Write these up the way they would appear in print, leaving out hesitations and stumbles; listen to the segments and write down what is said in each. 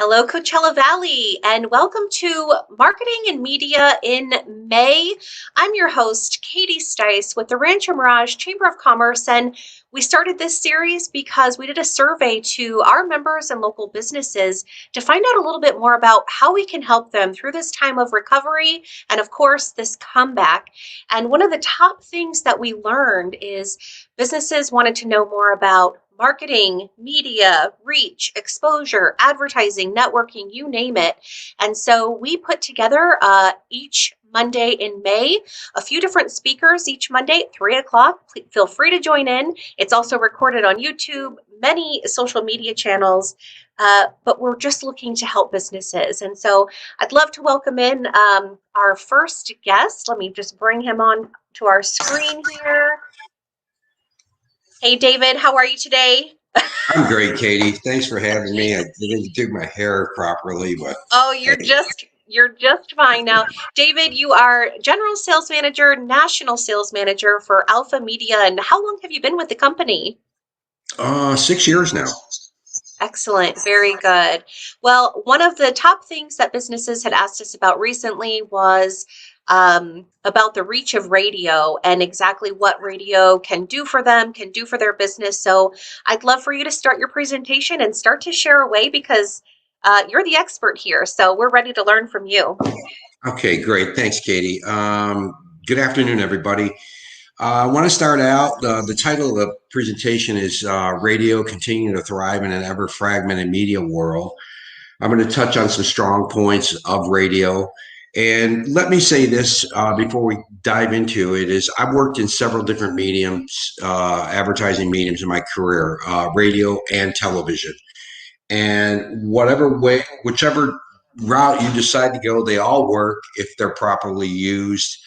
Hello, Coachella Valley, and welcome to Marketing and Media in May. I'm your host, Katie Stice with the Rancho Mirage Chamber of Commerce, and we started this series because we did a survey to our members and local businesses to find out a little bit more about how we can help them through this time of recovery and, of course, this comeback. And one of the top things that we learned is businesses wanted to know more about marketing, media, reach, exposure, advertising, networking, you name it. And so we put together each Monday in May, a few different speakers each Monday at 3 o'clock. Feel free to join in. It's also recorded on YouTube, many social media channels, but we're just looking to help businesses. And so I'd love to welcome in our first guest. Let me just bring him on to our screen here. Hey, David, how are you today? I'm great, Katie. Thanks for having me. I didn't do my hair properly, but you're just fine now. David, you are General Sales Manager, National Sales Manager for Alpha Media. And how long have you been with the company? 6 years now. Excellent. Very good. Well, one of the top things that businesses had asked us about recently was about the reach of radio and exactly what radio can do for them, can do for their business. So I'd love for you to start your presentation and start to share away because you're the expert here. So we're ready to learn from you. Okay, great. Thanks, Katie. Good afternoon, everybody. I want to start out. The title of the presentation is Radio Continuing to Thrive in an Ever Fragmented Media World. I'm going to touch on some strong points of radio. And let me say this before we dive into it is I've worked in several different mediums, advertising mediums in my career, radio and television. And whichever route you decide to go, they all work if they're properly used.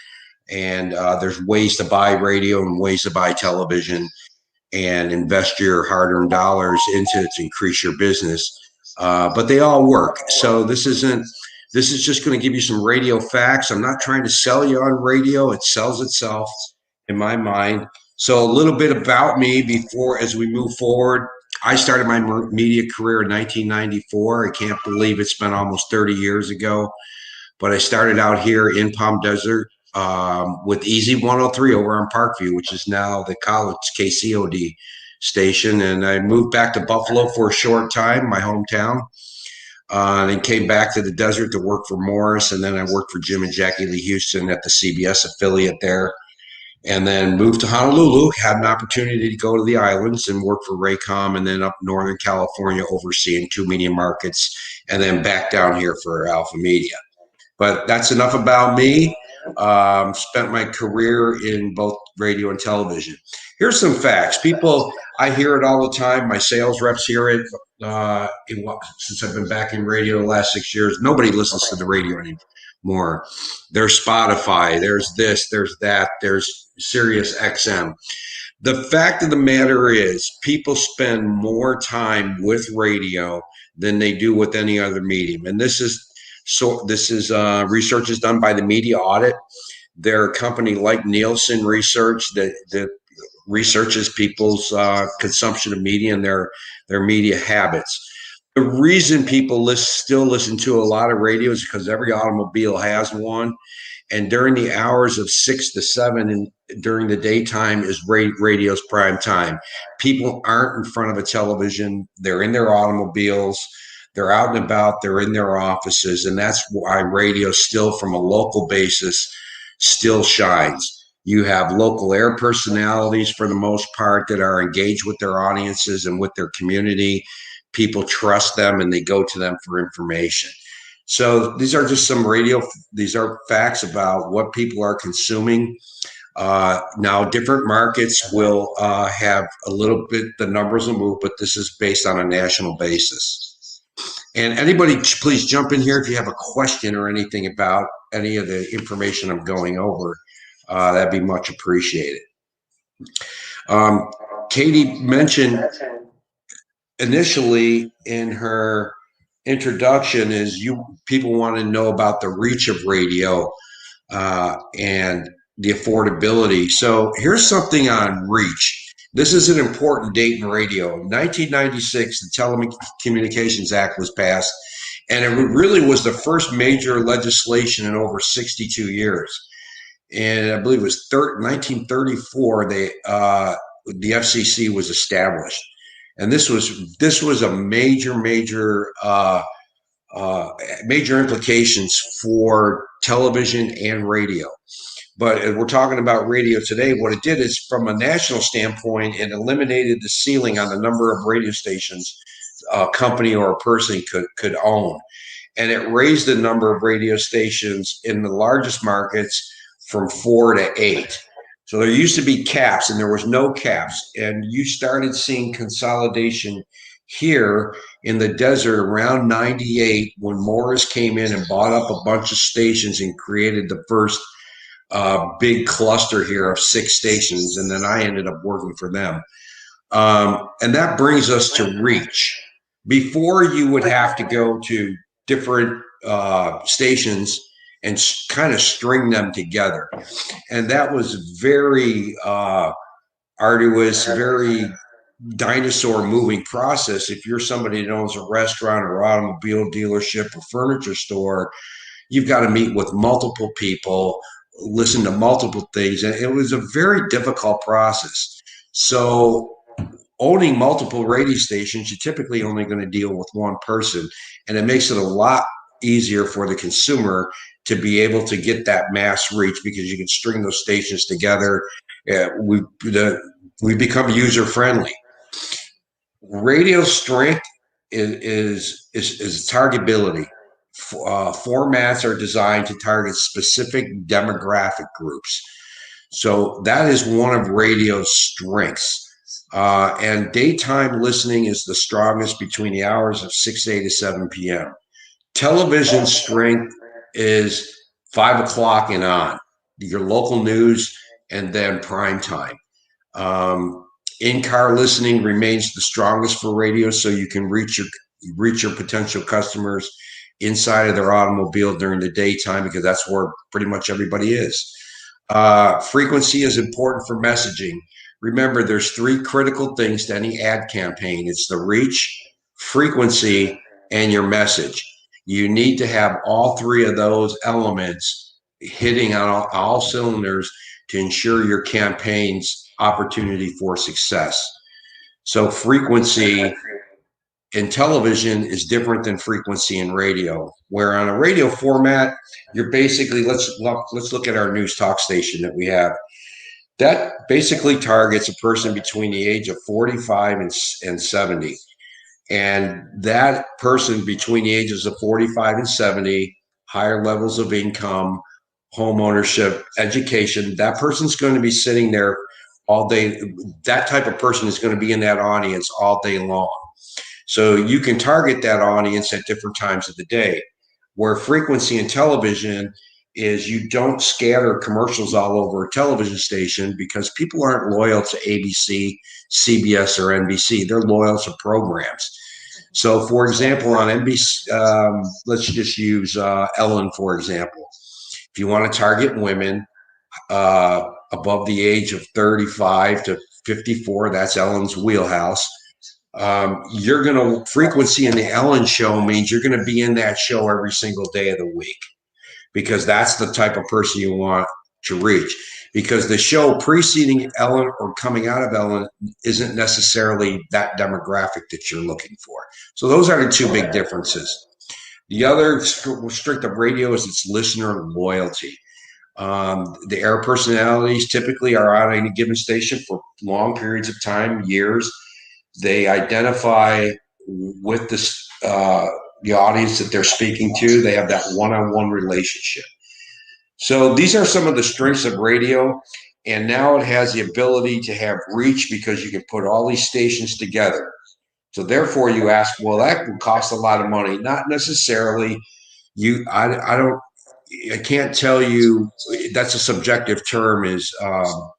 And there's ways to buy radio and ways to buy television and invest your hard-earned dollars into it to increase your business. But they all work. So this is just going to give you some radio facts. I'm not trying to sell you on radio. It sells itself in my mind. So a little bit about me as we move forward. I started my media career in 1994. I can't believe it's been almost 30 years ago. But I started out here in Palm Desert with Easy 103 over on Parkview, which is now the college KCOD station. And I moved back to Buffalo for a short time, my hometown. And then came back to the desert to work for Morris, and then I worked for Jim and Jackie Lee Houston at the CBS affiliate there, and then moved to Honolulu, had an opportunity to go to the islands and work for Raycom, and then up Northern California overseeing 2 media markets, and then back down here for Alpha Media. But that's enough about me. Spent my career in both radio and television. Here's some facts. I hear it all the time. My sales reps hear it. Since I've been back in radio the last 6 years, nobody listens to the radio anymore. There's Spotify, there's this, there's that, there's Sirius XM. The fact of the matter is people spend more time with radio than they do with any other medium. And this is research is done by the Media Audit. They're a company like Nielsen Research that researches people's consumption of media and their media habits. The reason people still listen to a lot of radio is because every automobile has one. And during the hours of 6 to 7 and during the daytime is radio's prime time. People aren't in front of a television. They're in their automobiles. They're out and about. They're in their offices. And that's why radio still, from a local basis, still shines. You have local air personalities for the most part that are engaged with their audiences and with their community. People trust them and they go to them for information. So these are just these are facts about what people are consuming. Now, different markets will have a little bit, the numbers will move, but this is based on a national basis. And anybody, please jump in here if you have a question or anything about any of the information I'm going over. That'd be much appreciated. Katie mentioned initially in her introduction people want to know about the reach of radio and the affordability. So here's something on reach. This is an important date in radio. In 1996, the Telecommunications Act was passed, And it really was the first major legislation in over 62 years. And I believe it was 1934 the FCC was established, and this was a major implications for television and radio. But we're talking about radio today. What it did is, from a national standpoint, it eliminated the ceiling on the number of radio stations a company or a person could own, and it raised the number of radio stations in the largest markets from 4 to 8. So there used to be caps, and there was no caps, and you started seeing consolidation here in the desert around 98 when Morris came in and bought up a bunch of stations and created the first big cluster here of 6 stations, and then I ended up working for them. And that brings us to reach. Before, you would have to go to different stations and kind of string them together, and that was very arduous, very dinosaur moving process. If you're somebody that owns a restaurant or automobile dealership or furniture store, you've got to meet with multiple people, listen to multiple things, and it was a very difficult process. So owning multiple radio stations, you're typically only going to deal with one person, and it makes it a lot easier for the consumer to be able to get that mass reach because you can string those stations together. We become user friendly. Radio strength is targetability. Formats are designed to target specific demographic groups. So that is one of radio's strengths. And daytime listening is the strongest between the hours of 6 a.m. to 7 p.m. Television strength is 5 o'clock and on, your local news, and then prime time. In-car listening remains the strongest for radio, so you can reach your potential customers inside of their automobile during the daytime, because that's where pretty much everybody is. Frequency is important for messaging. Remember, there's 3 critical things to any ad campaign. It's the reach, frequency, and your message. You need to have all 3 of those elements hitting on all cylinders to ensure your campaign's opportunity for success. So frequency in television is different than frequency in radio, where on a radio format, you're basically, let's look at our news talk station that we have. That basically targets a person between the age of 45 and 70. And that person between the ages of 45 and 70, higher levels of income, home ownership, education, that person's going to be sitting there all day. That type of person is going to be in that audience all day long. So you can target that audience at different times of the day. Where frequency in television is, you don't scatter commercials all over a television station, because people aren't loyal to ABC, CBS, or NBC. They're loyal to programs. So, for example, on NBC, let's just use Ellen, for example. If you want to target women above the age of 35 to 54, that's Ellen's wheelhouse. Frequency in the Ellen show means you're going to be in that show every single day of the week, because that's the type of person you want to reach. Because the show preceding Ellen or coming out of Ellen isn't necessarily that demographic that you're looking for. So those are the 2 big differences. The other strength of radio is its listener loyalty. The air personalities typically are on any given station for long periods of time, years. They identify with the audience that they're speaking to. They have that one-on-one relationship. So these are some of the strengths of radio. And now it has the ability to have reach, because you can put all these stations together. So therefore you ask, well, that would cost a lot of money. Not necessarily. I can't tell you, that's a subjective term, is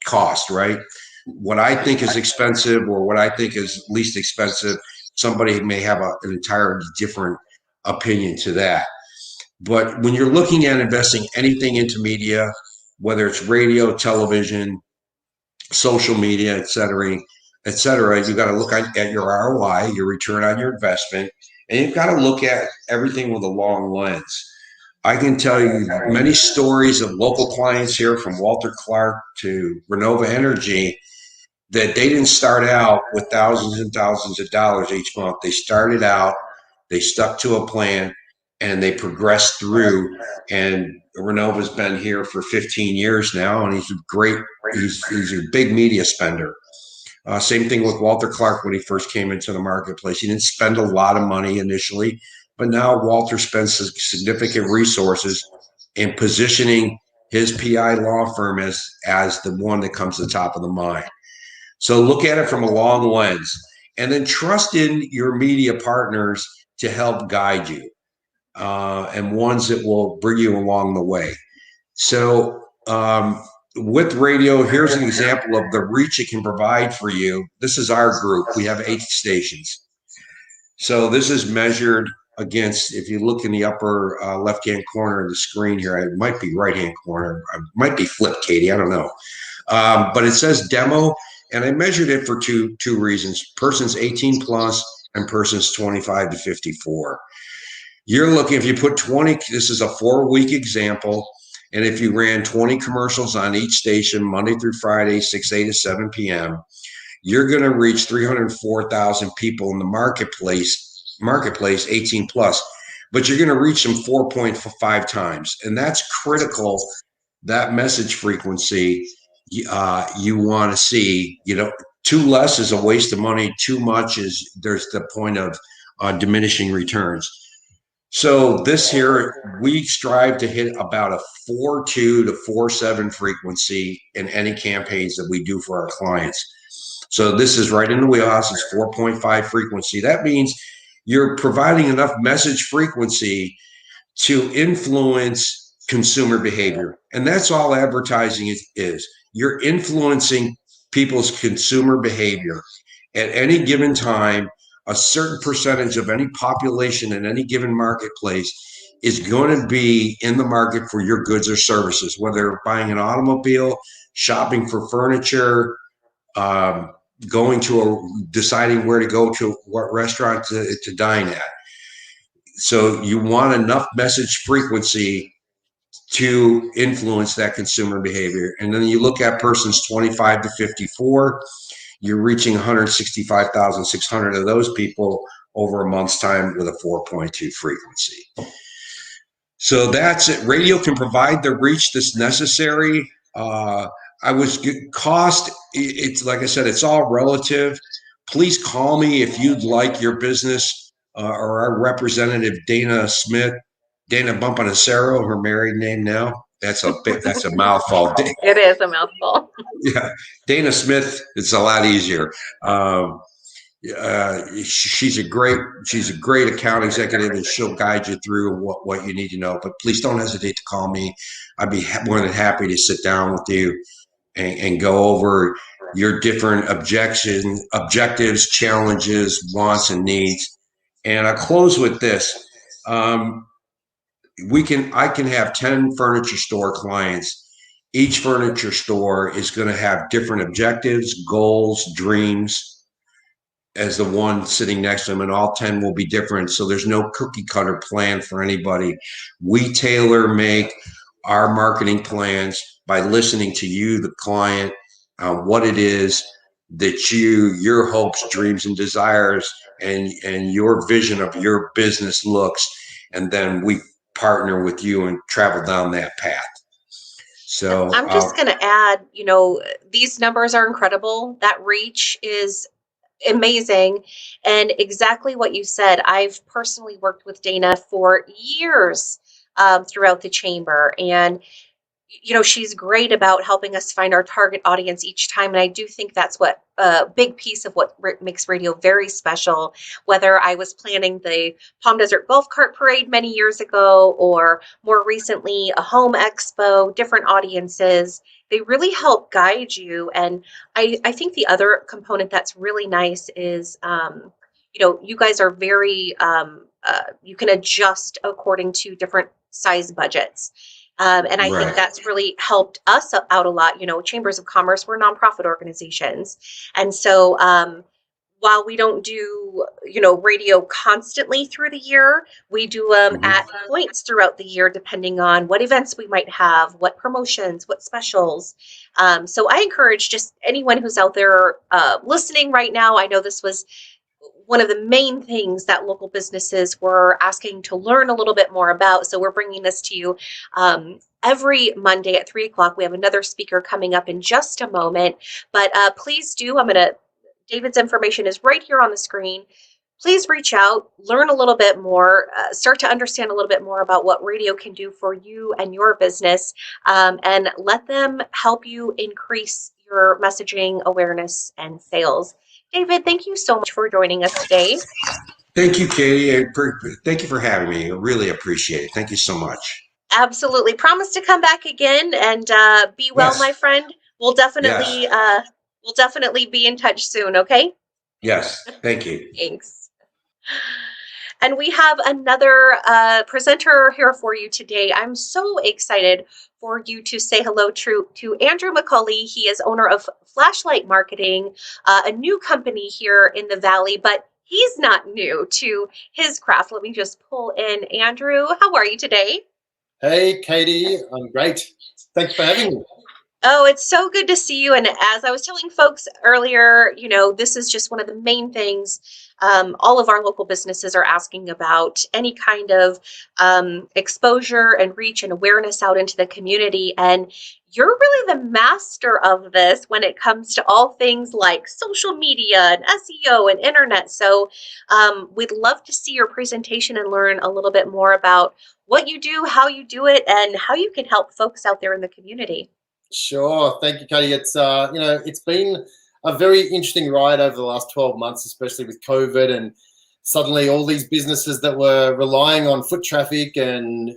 cost, right? What I think is expensive or what I think is least expensive, somebody may have an entirely different opinion to that. But when you're looking at investing anything into media, whether it's radio, television, social media, et cetera, you got to look at your ROI, your return on your investment, and you've got to look at everything with a long lens. I can tell you many stories of local clients here, from Walter Clark to Renova Energy, that they didn't start out with thousands and thousands of dollars each month. They started out, they stuck to a plan, and they progressed through. And Renova's been here for 15 years now, and he's a great, he's a big media spender. Same thing with Walter Clark when he first came into the marketplace. He didn't spend a lot of money initially, but now Walter spends significant resources in positioning his PI law firm as the one that comes to the top of the mind. So look at it from a long lens, and then trust in your media partners to help guide you, and ones that will bring you along the way. So with radio, here's an example of the reach it can provide for you. This is our group. We have 8 stations. So this is measured against, if you look in the upper left-hand corner of the screen here, it might be right-hand corner. It might be flipped, Katie. I don't know. But it says demo, and I measured it for two reasons: persons 18 plus and persons 25 to 54. You're looking, if you put 20, this is a 4-week example, and if you ran 20 commercials on each station Monday through Friday, 6 a.m. to 7 p.m., you're going to reach 304,000 people in the marketplace 18 plus, but you're going to reach them 4.5 times, and that's critical. That message frequency you want to see. Too less is a waste of money. Too much is, there's the point of diminishing returns. So this here, we strive to hit about a 4.2 to 4.7 frequency in any campaigns that we do for our clients. So this is right in the wheelhouse. It's 4.5 frequency. That means you're providing enough message frequency to influence consumer behavior. And that's all advertising is. You're influencing people's consumer behavior. At any given time, a certain percentage of any population in any given marketplace is going to be in the market for your goods or services, whether they're buying an automobile, shopping for furniture, deciding where to go to, what restaurant to dine at. So you want enough message frequency to influence that consumer behavior. And then you look at persons 25 to 54, you're reaching 165,600 of those people over a month's time with a 4.2 frequency. So that's it. Radio can provide the reach that's necessary. Cost, it's like I said, it's all relative. Please call me if you'd like your business or our representative, Dana Bumpanacero, her married name now. That's a mouthful. It is a mouthful. Yeah, Dana Smith. It's a lot easier. She's a great account executive, and she'll guide you through what you need to know. But please don't hesitate to call me. I'd be more than happy to sit down with you and go over your different objectives, challenges, wants, and needs. And I'll close with this. I can have 10 furniture store clients. Each furniture store is going to have different objectives, goals, dreams as the one sitting next to them, and all 10 will be different. So there's no cookie cutter plan for anybody. We tailor make our marketing plans by listening to you, the client, what it is that your hopes, dreams, and desires, and your vision of your business looks, and then we partner with you and travel down that path. So I'm just going to add, these numbers are incredible. That reach is amazing. And exactly what you said, I've personally worked with Dana for years throughout the chamber. And she's great about helping us find our target audience each time. And I do think that's what a big piece of what makes radio very special. Whether I was planning the Palm Desert Golf Cart Parade many years ago, or more recently, a home expo, different audiences, they really help guide you. And I think the other component that's really nice is, you guys are very, you can adjust according to different size budgets. And I think that's really helped us out a lot. Chambers of commerce, we're nonprofit organizations. And so while we don't do, radio constantly through the year, we do them at points throughout the year, depending on what events we might have, what promotions, what specials. So I encourage just anyone who's out there listening right now. I know this was one of the main things that local businesses were asking to learn a little bit more about. So we're bringing this to you every Monday at 3 o'clock. We have another speaker coming up in just a moment, but please do. David's information is right here on the screen. Please reach out, learn a little bit more, start to understand a little bit more about what radio can do for you and your business, and let them help you increase your messaging awareness and sales. David, thank you so much for joining us today. Thank you, Katie. Thank you for having me. I really appreciate it. Thank you so much. Absolutely. Promise to come back again, and be well, Yes. my friend. We'll definitely be in touch soon, okay? Yes. Thank you. Thanks. And we have another presenter here for you today. I'm so excited for you to say hello to Andrew McCauley. He is owner of Flashlight Marketing, a new company here in the Valley, but he's not new to his craft. Let me just pull in Andrew. How are you today? Hey, Katie. I'm great. Thanks for having me. Oh, it's so good to see you. And as I was telling folks earlier, this is just one of the main things all of our local businesses are asking about, any kind of exposure and reach and awareness out into the community. And you're really the master of this when it comes to all things like social media and SEO and internet. So we'd love to see your presentation and learn a little bit more about what you do, how you do it, and how you can help folks out there in the community. Sure. Thank you, Katie. It's it's been a very interesting ride over the last 12 months, especially with COVID, and suddenly all these businesses that were relying on foot traffic and,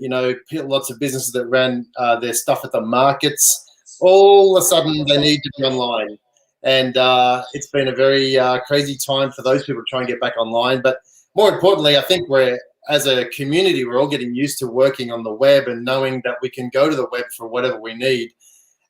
lots of businesses that ran their stuff at the markets, all of a sudden they need to be online. And it's been a very crazy time for those people trying to get back online. But more importantly, I think as a community, we're all getting used to working on the web and knowing that we can go to the web for whatever we need.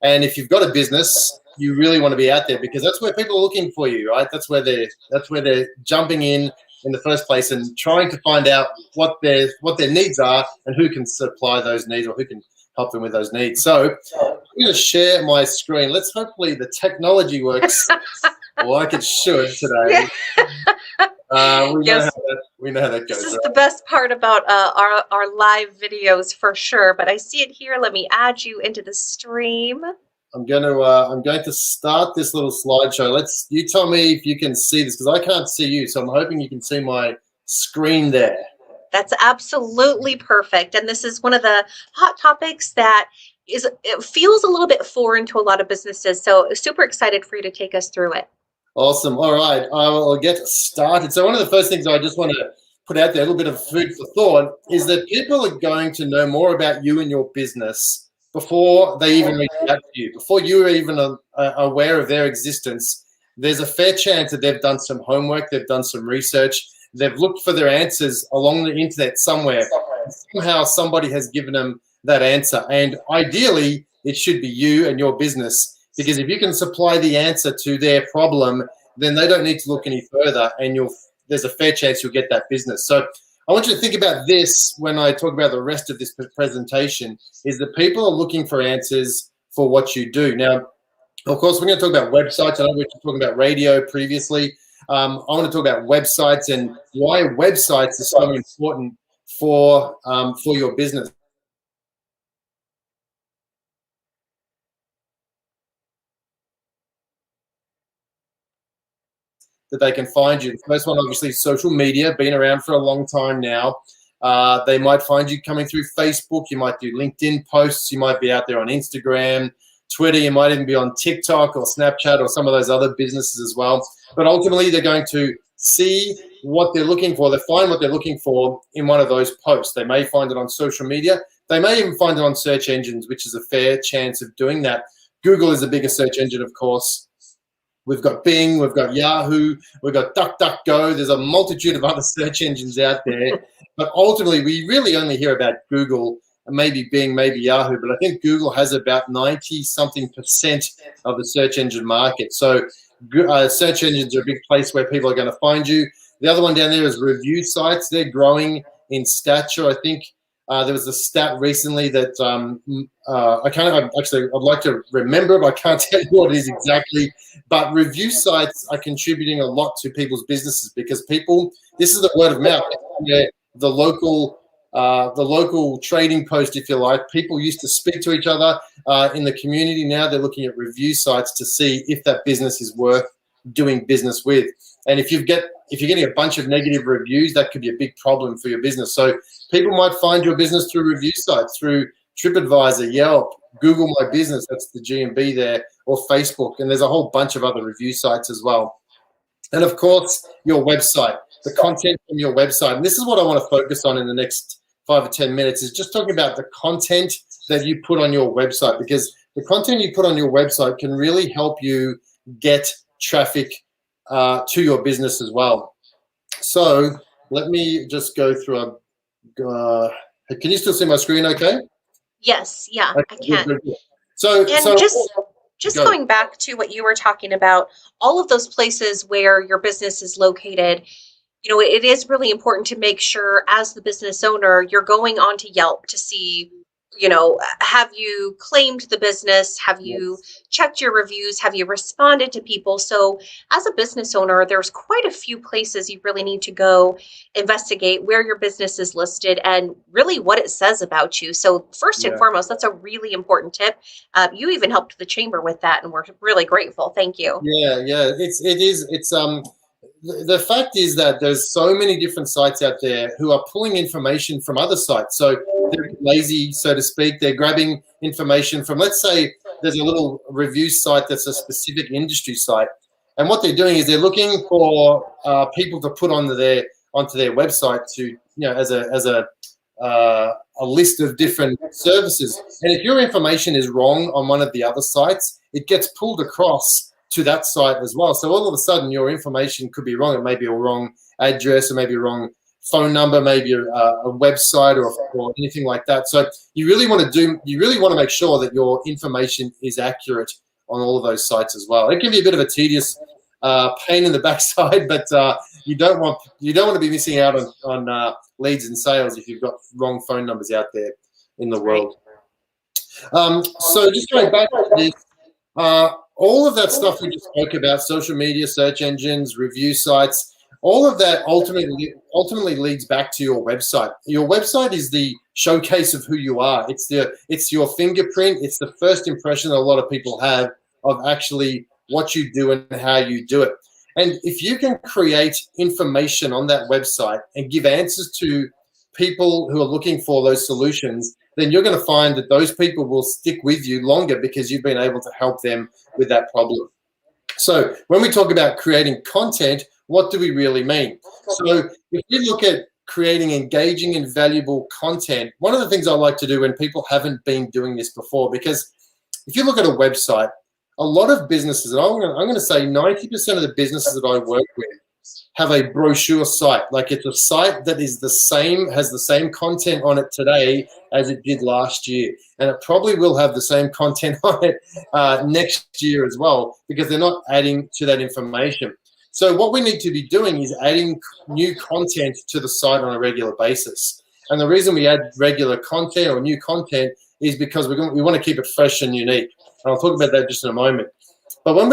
And if you've got a business, you really want to be out there because that's where people are looking for you, right? That's where they're jumping in the first place and trying to find out what their needs are and who can supply those needs or who can help them with those needs. So I'm going to share my screen. Hopefully the technology works like it should today. We know how that goes. This is the best part about our live videos for sure. But I see it here. Let me add you into the stream. I'm going to start this little slideshow. You tell me if you can see this because I can't see you. So I'm hoping you can see my screen there. That's absolutely perfect. And this is one of the hot topics that it feels a little bit foreign to a lot of businesses. So super excited for you to take us through it. Awesome. All right. I'll get started. So one of the first things I just want to put out there, a little bit of food for thought, is that people are going to know more about you and your business before they even reach out to you, before you're even aware of their existence. There's a fair chance that they've done some homework, they've done some research, they've looked for their answers along the internet somewhere. Somehow somebody has given them that answer. And ideally, it should be you and your business. Because if you can supply the answer to their problem, then they don't need to look any further, and there's a fair chance you'll get that business. So I want you to think about this when I talk about the rest of this presentation, is that people are looking for answers for what you do. Now, of course, we're going to talk about websites. I know we were talking about radio previously. I want to talk about websites and why websites are so important for your business. That they can find you. The first one, obviously, social media, been around for a long time now. They might find you coming through Facebook. You might do LinkedIn posts. You might be out there on Instagram, Twitter. You might even be on TikTok or Snapchat or some of those other businesses as well. But ultimately, they're going to see what they're looking for. They find what they're looking for in one of those posts. They may find it on social media. They may even find it on search engines, which is a fair chance of doing that. Google is the biggest search engine, of course. We've got Bing, we've got Yahoo, we've got DuckDuckGo. There's a multitude of other search engines out there. But ultimately, we really only hear about Google maybe Bing, maybe Yahoo, but I think Google has about 90-something% of the search engine market. So search engines are a big place where people are going to find you. The other one down there is review sites. They're growing in stature. I think there was a stat recently that I'd like to remember, but I can't tell you what it is exactly. But review sites are contributing a lot to people's businesses because this is the word of mouth. The local trading post, if you like, people used to speak to each other in the community. Now they're looking at review sites to see if that business is worth doing business with. And if you're getting a bunch of negative reviews, that could be a big problem for your business. So people might find your business through review sites, through TripAdvisor, Yelp, Google My Business, that's the GMB there, or Facebook. And there's a whole bunch of other review sites as well. And of course, your website, the content from your website. And this is what I want to focus on in the next 5 or 10 minutes, is just talking about the content that you put on your website, because the content you put on your website can really help you get traffic to your business as well. So let me just go through can you still see my screen okay? Yes, yeah, Okay, I can. good. So just going back to what you were talking about, all of those places where your business is located, it is really important to make sure as the business owner, you're going onto Yelp to see, have you claimed the business? Have you checked your reviews? Have you responded to people? So as a business owner, there's quite a few places you really need to go investigate where your business is listed and really what it says about you. So first and foremost, that's a really important tip. You even helped the chamber with that, and we're really grateful. Thank you. Yeah. The fact is that there's so many different sites out there who are pulling information from other sites. So they're lazy, so to speak. They're grabbing information from, let's say, there's a little review site that's a specific industry site. And what they're doing is they're looking for people to put onto their website to, as a list of different services. And if your information is wrong on one of the other sites, it gets pulled across to that site as well. So all of a sudden your information could be wrong. It may be a wrong address, or maybe a wrong phone number, maybe a website or anything like that. So you really want to make sure that your information is accurate on all of those sites as well. It can be a bit of a tedious pain in the backside, but you don't want to be missing out on leads and sales if you've got wrong phone numbers out there in the world. So just going back to this, all of that stuff we just spoke about, social media, search engines, review sites, all of that ultimately leads back to your website. Your website is the showcase of who you are. It's your fingerprint. It's the first impression that a lot of people have of actually what you do and how you do it. And if you can create information on that website and give answers to people who are looking for those solutions, then you're going to find that those people will stick with you longer because you've been able to help them with that problem. So when we talk about creating content, what do we really mean? So if we look at creating engaging and valuable content, one of the things I like to do when people haven't been doing this before, because if you look at a website, a lot of businesses, and I'm going to say 90% of the businesses that I work with have a brochure site. Like it's a site that is has the same content on it today as it did last year. And it probably will have the same content on it next year as well, because they're not adding to that information. So what we need to be doing is adding new content to the site on a regular basis. And the reason we add regular content or new content is because we want to keep it fresh and unique. And I'll talk about that just in a moment. But when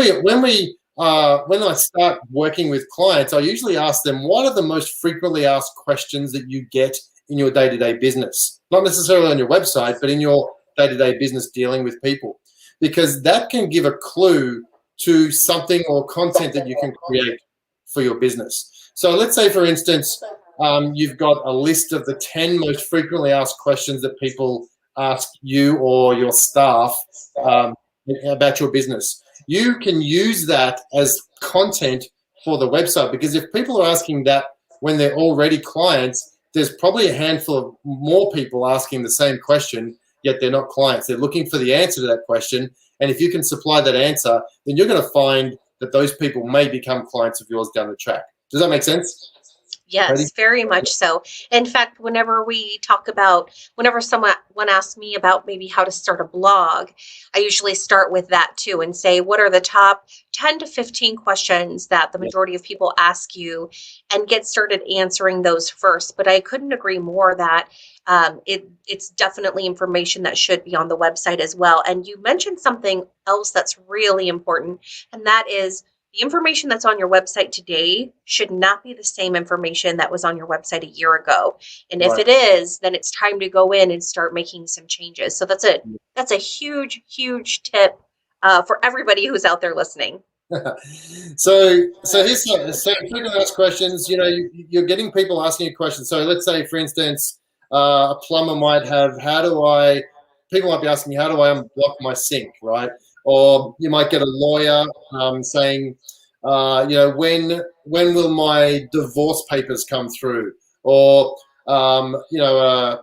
I start working with clients, I usually ask them, what are the most frequently asked questions that you get in your day-to-day business? Not necessarily on your website, but in your day-to-day business dealing with people, because that can give a clue to something or content that you can create for your business. So let's say, for instance, you've got a list of the 10 most frequently asked questions that people ask you or your staff about your business. You can use that as content for the website, because if people are asking that when they're already clients, there's probably a handful of more people asking the same question, yet they're not clients. They're looking for the answer to that question. And if you can supply that answer, then you're going to find that those people may become clients of yours down the track. Does that make sense? Yes, very much so. In fact, whenever someone asks me about maybe how to start a blog, I usually start with that too and say, what are the top 10 to 15 questions that the majority of people ask you, and get started answering those first. But I couldn't agree more that it's definitely information that should be on the website as well. And you mentioned something else that's really important, and that is the information that's on your website today should not be the same information that was on your website a year ago. And if it is, then it's time to go in and start making some changes. So that's a huge, huge tip for everybody who's out there listening. So here's so people ask questions. You know, you're getting people asking you questions. So let's say, for instance, a plumber might have, people might be asking you, how do I unblock my sink, right? Or you might get a lawyer saying, you know, when will my divorce papers come through? Or, you know,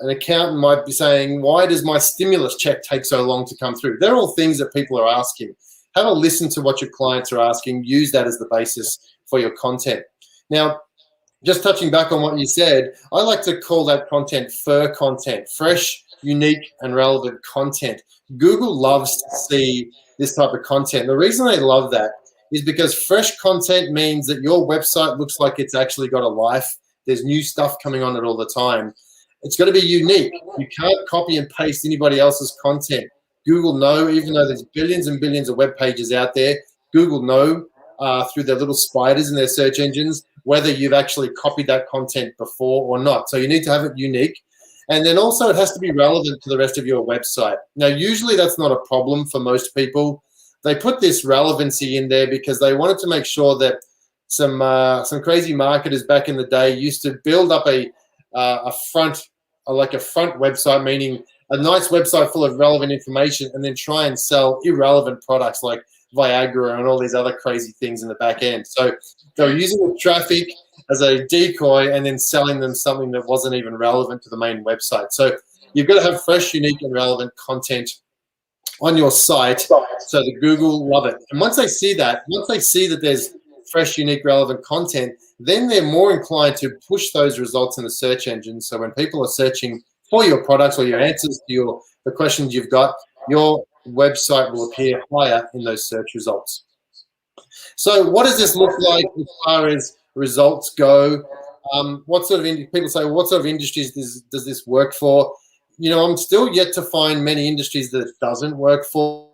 an accountant might be saying, why does my stimulus check take so long to come through? They're all things that people are asking. Have a listen to what your clients are asking. Use that as the basis for your content. Now, just touching back on what you said, I like to call that content FUR content, fresh, unique, and relevant content. Google loves to see this type of content. The reason they love that is because fresh content means that your website looks like it's actually got a life. There's new stuff coming on it all the time. It's got to be unique. You can't copy and paste anybody else's content. Google know, even though there's billions and billions of web pages out there, Google know through their little spiders in their search engines whether you've actually copied that content before or not. So you need to have it unique. And then also it has to be relevant to the rest of your website. Now, usually that's not a problem for most people. They put this relevancy in there because they wanted to make sure that some crazy marketers back in the day used to build up a front website, meaning a nice website full of relevant information, and then try and sell irrelevant products like Viagra and all these other crazy things in the back end. So they're using the traffic as a decoy and then selling them something that wasn't even relevant to the main website. So you've got to have fresh, unique, and relevant content on your site so that Google love it. And once they see that there's fresh, unique, relevant content, then they're more inclined to push those results in the search engine. So when people are searching for your products or your answers to the questions you've got, your website will appear higher in those search results. So what does this look like as far as results go? What sort of people say, what sort of industries does this work for? You know, I'm still yet to find many industries that it doesn't work for.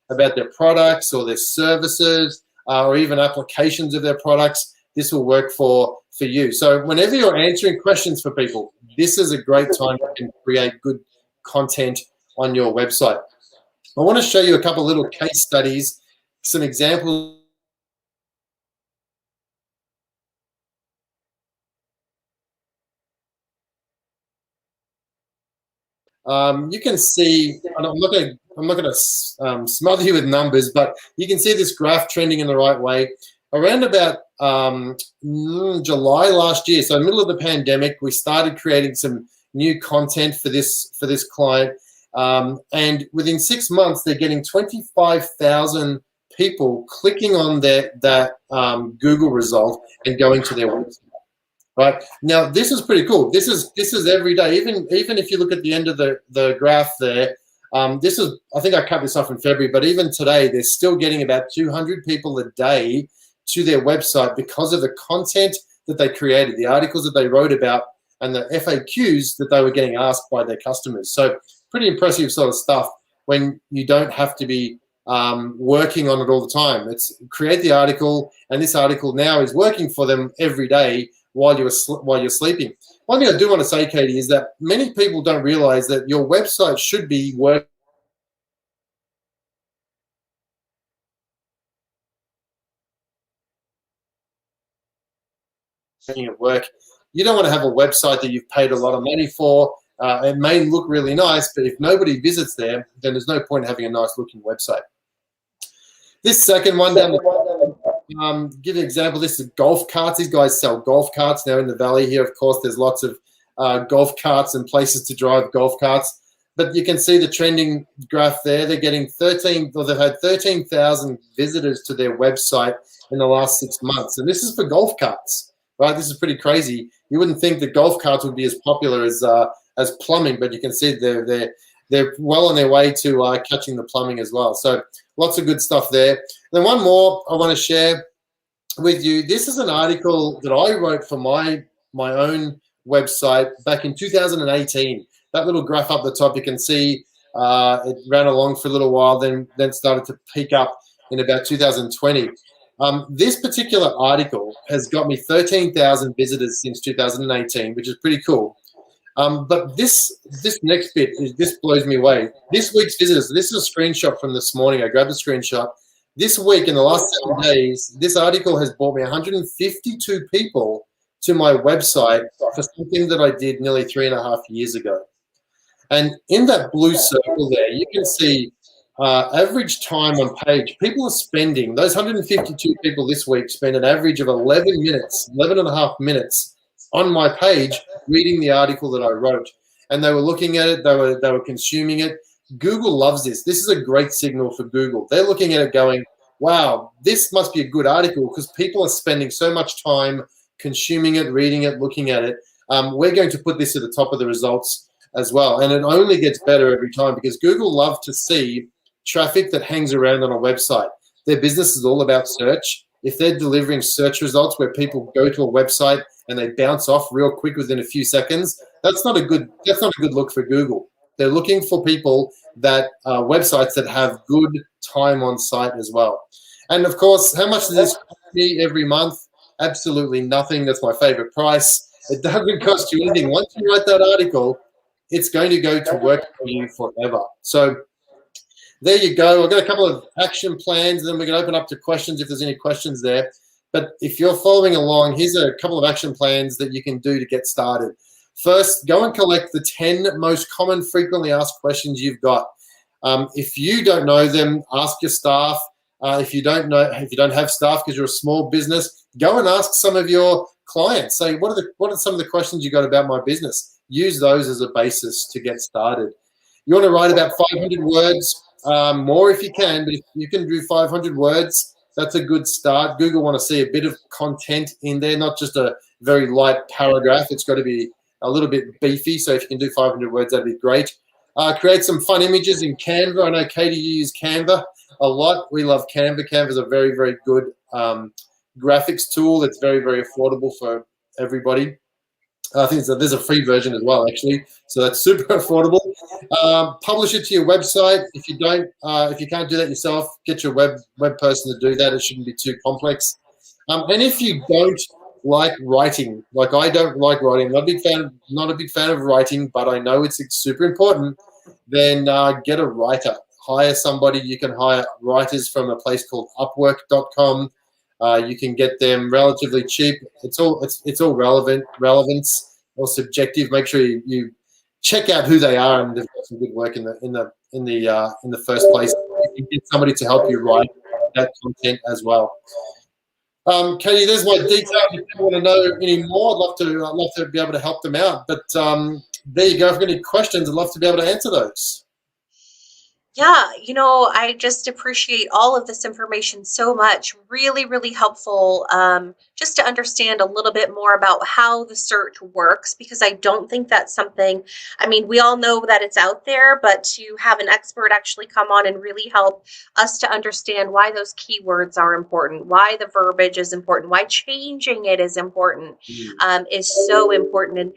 About their products or their services or even applications of their products, this will work for you. So whenever you're answering questions for people, this is a great time to create good content on your website. I want to show you a couple little case studies, some examples. You can see, and I'm not going to smother you with numbers, but you can see this graph trending in the right way. Around about July last year, so middle of the pandemic, we started creating some new content for this client, and within 6 months, they're getting 25,000 people clicking on that Google result and going to their website. Right now, this is pretty cool. This is every day. Even if you look at the end of the graph there, this is, I think I cut this off in February, but even today, they're still getting about 200 people a day to their website because of the content that they created, the articles that they wrote about, and the FAQs that they were getting asked by their customers. So pretty impressive sort of stuff when you don't have to be working on it all the time. It's create the article, and this article now is working for them every day while you're sleeping. One thing I do want to say, Katie, is that many people don't realize that your website should be working at work. You don't want to have a website that you've paid a lot of money for. It may look really nice, but if nobody visits there, then there's no point in having a nice looking website. This second one down the give you an example. This is golf carts. These guys sell golf carts now in the valley here. Of course, there's lots of golf carts and places to drive golf carts. but you can see the trending graph there. They're getting they've had 13,000 visitors to their website in the last 6 months. And this is for golf carts, right? This is pretty crazy. You wouldn't think that golf carts would be as popular as plumbing, but you can see they're well on their way to catching the plumbing as well. So lots of good stuff there. Then one more I want to share with you. This is an article that I wrote for my own website back in 2018. That little graph up the top, you can see it ran along for a little while, then started to peak up in about 2020. This particular article has got me 13,000 visitors since 2018, which is pretty cool. But this next bit, this blows me away. This week's visitors, this is a screenshot from this morning. I grabbed the screenshot. This week, in the last 7 days, this article has brought me 152 people to my website for something that I did nearly 3.5 years ago. And in that blue circle there, you can see average time on page. People are spending, those 152 people this week spend an average of 11 minutes, 11.5 minutes on my page reading the article that I wrote. And they were looking at it, they were consuming it. Google loves this. This is a great signal for Google. They're looking at it going, wow, this must be a good article because people are spending so much time consuming it, reading it, looking at it. We're going to put this at the top of the results as well. And it only gets better every time because Google love to see traffic that hangs around on a website. Their business is all about search. If they're delivering search results where people go to a website and they bounce off real quick within a few seconds, that's not a good look for Google. They're looking for people that websites that have good time on site as well. And of course, how much does this cost me every month? Absolutely nothing. That's my favorite price. It doesn't cost you anything. Once you write that article, it's going to go to work for you forever. So there you go. I've got a couple of action plans, and then we can open up to questions if there's any questions there. But if you're following along, here's a couple of action plans that you can do to get started. First, go and collect the 10 most common frequently asked questions you've got. If you don't know them, ask your staff. If you don't have staff because you're a small business, go and ask some of your clients. Say, what are some of the questions you got about my business? Use those as a basis to get started. You want to write about 500 words, more if you can, but if you can do 500 words, that's a good start. Google want to see a bit of content in there, not just a very light paragraph. It's got to be a little bit beefy, so if you can do 500 words, that'd be great. Create some fun images in Canva. I know, Katie, you use Canva a lot. We love Canva. Canva is a very, very good graphics tool. It's very, very affordable for everybody. I think there's a free version as well, actually. So that's super affordable. Publish it to your website. If you can't do that yourself, get your web person to do that. It shouldn't be too complex. And if you don't like writing, like I don't like writing, I'm not a big fan of writing, but I know it's super important, then get a writer. Hire somebody. You can hire writers from a place called Upwork.com. You can get them relatively cheap. It's all relevance or subjective. Make sure you check out who they are and they've got some good work in the first place. You can get somebody to help you write that content as well. Katie, there's my details. If you want to know any more, I'd love to be able to help them out. But there you go. If you've got any questions, I'd love to be able to answer those. Yeah, I just appreciate all of this information so much. Really, really helpful just to understand a little bit more about how the search works, because I don't think that's something, we all know that it's out there, but to have an expert actually come on and really help us to understand why those keywords are important, why the verbiage is important, why changing it is important, is so important. And,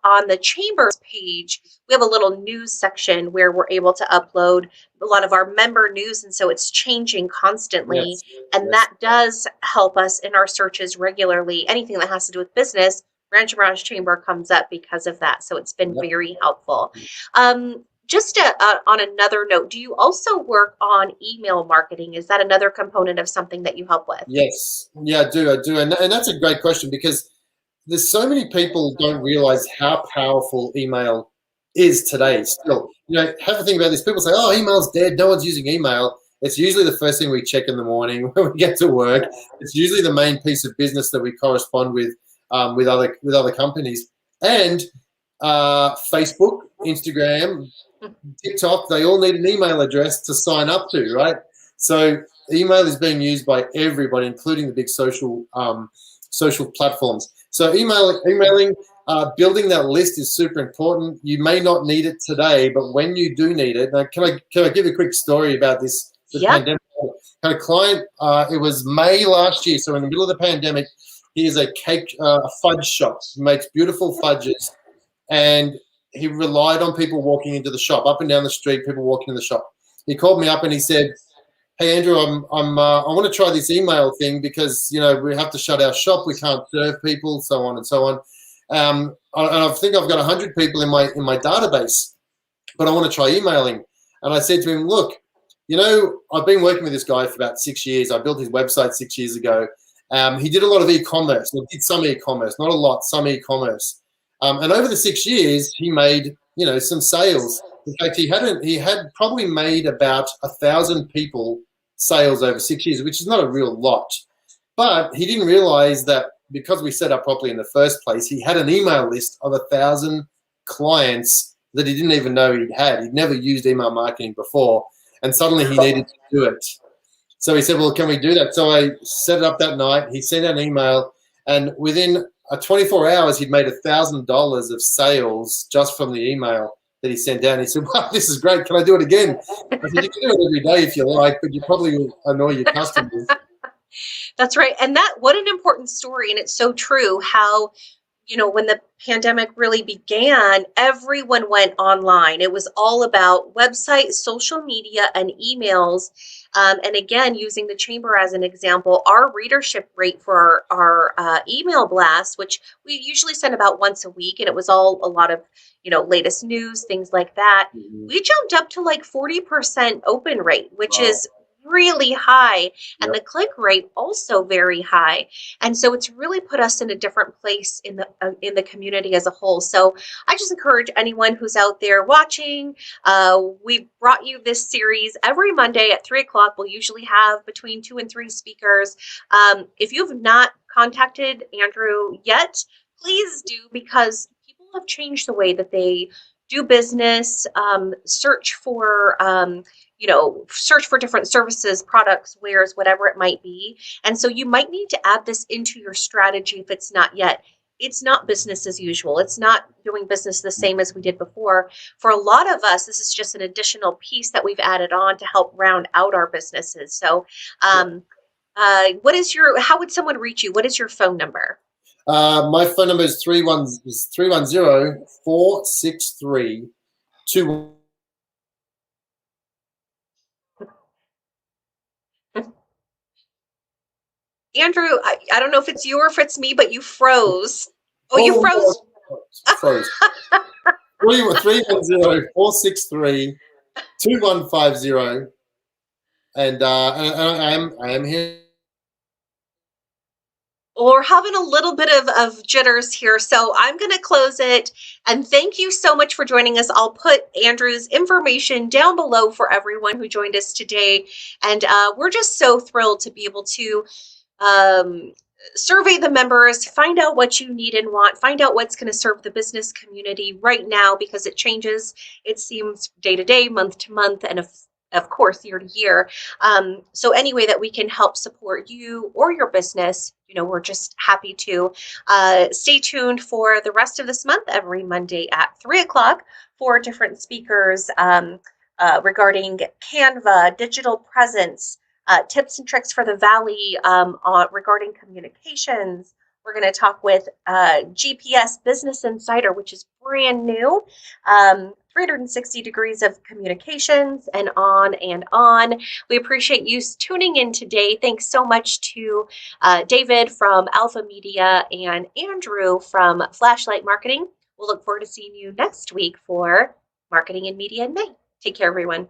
on the Chambers page, we have a little news section where we're able to upload a lot of our member news, and so it's changing constantly. That does help us in our searches regularly. Anything that has to do with business, Rancho Mirage Chamber comes up because of that. So it's been very helpful. Just on another note, do you also work on email marketing? Is that another component of something that you help with? Yes, yeah, I do, and that's a great question because there's so many people don't realize how powerful email is today still. Have a think about this. People say, oh, email's dead. No one's using email. It's usually the first thing we check in the morning when we get to work. It's usually the main piece of business that we correspond with other companies. And Facebook, Instagram, TikTok, they all need an email address to sign up to, right? So email is being used by everybody, including the big social platforms. So emailing, building that list is super important. You may not need it today, but when you do need it, now, can I give a quick story about this? The pandemic. I had a client. It was May last year, so in the middle of the pandemic, he is a fudge shop. He makes beautiful fudges, and he relied on people walking into the shop, up and down the street, people walking in the shop. He called me up and he said, "Hey Andrew, I want to try this email thing because we have to shut our shop, we can't serve people, so on and so on. And I think I've got 100 people in my database, but I want to try emailing." And I said to him, "Look, I've been working with this guy for about 6 years. I built his website 6 years ago. He did a lot of e-commerce. He did some e-commerce, not a lot, some e-commerce. And over the 6 years, he made some sales. In fact, he had probably made about 1,000 people sales over 6 years, which is not a real lot. But he didn't realize that because we set up properly in the first place, he had an email list of 1,000 clients that he didn't even know he'd had. He'd never used email marketing before, and suddenly he needed to do it. So he said, "Well, can we do that?" So I set it up that night. He sent out an email, and within 24 hours, he'd made $1,000 of sales just from the email that he sent out. And he said, "Wow, this is great. Can I do it again?" I said, "You can do it every day if you like, but you probably will annoy your customers." That's right. And what an important story. And it's so true how, when the pandemic really began, everyone went online. It was all about websites, social media, and emails. And again, using the chamber as an example, our readership rate for our email blasts, which we usually send about once a week, and it was all a lot of, latest news, things like that. Mhm. We jumped up to like 40% open rate, which is really high, and the click rate also very high. And so it's really put us in a different place in the community as a whole. So I just encourage anyone who's out there watching. We brought you this series every Monday at 3:00. We'll usually have between 2 and 3 speakers. If you've not contacted Andrew yet, please do, because people have changed the way that they do business, search for different services, products, wares, whatever it might be. And so you might need to add this into your strategy if it's not yet. It's not business as usual. It's not doing business the same as we did before. For a lot of us, this is just an additional piece that we've added on to help round out our businesses. So how would someone reach you? What is your phone number? My phone number is 310-463-2. Andrew, I don't know if it's you or if it's me, but you froze. Oh, you froze. Froze. 310-463-2150. And I am here. We're having a little bit of jitters here, so I'm going to close it. And thank you so much for joining us. I'll put Andrew's information down below for everyone who joined us today. And we're just so thrilled to be able to survey the members, find out what you need and want, find out what's going to serve the business community right now, because it changes, it seems, day to day, month to month, and of course, year to year. So any way that we can help support you or your business, we're just happy to. Stay tuned for the rest of this month, every Monday at 3:00 for different speakers regarding Canva, digital presence, tips and tricks for the Valley regarding communications. We're going to talk with GPS Business Insider, which is brand new, 360 degrees of communications, and on and on. We appreciate you tuning in today. Thanks so much to David from Alpha Media and Andrew from Flashlight Marketing. We'll look forward to seeing you next week for Marketing and Media in May. Take care, everyone.